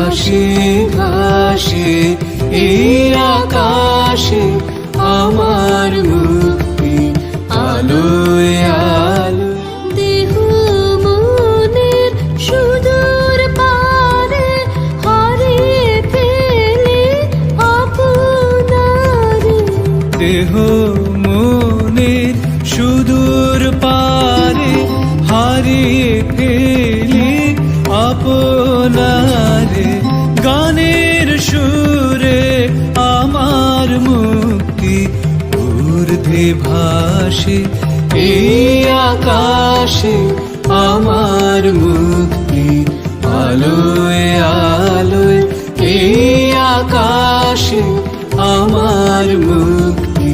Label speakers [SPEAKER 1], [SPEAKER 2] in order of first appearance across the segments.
[SPEAKER 1] ঘাসে ঘাসে এই আকাশে আমার মুক্তি আলোয় আলো।
[SPEAKER 2] দেহ মনের সুদূর পারে হারিয়ে ফেলে আপনারে।
[SPEAKER 1] দেহ মনের সুদূর পারে হারিয়ে ফেলি আপনারে। গানের সুরে আমার মুক্তি ঊর্ধ্বে ভাসে এই আকাশে আমার মুক্তি আলোয় আলোয়। এই আকাশে আমার মুক্তি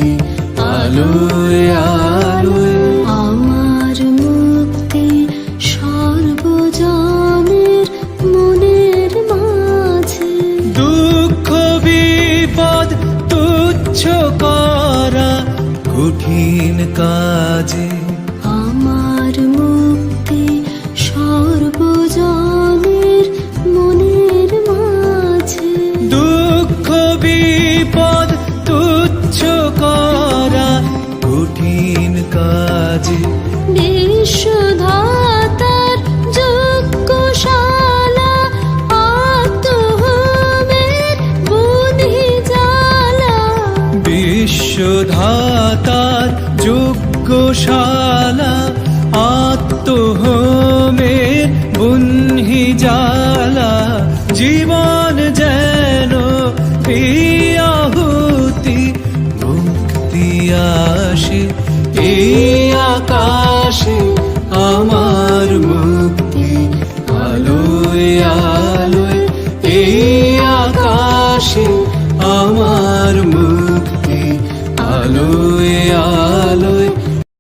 [SPEAKER 1] আলোয় আলোয়।
[SPEAKER 2] আমার মুক্তি সর্বজনের মনের মাঝে।
[SPEAKER 1] দুঃখ বিপদ তুচ্ছ করা কঠিন কাজে।
[SPEAKER 2] আমার মুক্তি সর্বজনের মনের মাঝে।
[SPEAKER 1] দুঃখ বিপদ তুচ্ছ করা কঠিন কাজে।
[SPEAKER 2] বিশ্বধাতার যজ্ঞশালা আত্মহোমের বুনি জ্বালা।
[SPEAKER 1] বিশ্বধাতার যজ্ঞশালা আত্মহোমের বুনহি জ্বালা। জীবন যেন আহুতি মুক্তি আসে এই আকাশে আমার মুক্তি আলোয় আলোয়। এই আকাশে আমার মুক্তি আলোয় আলোয়।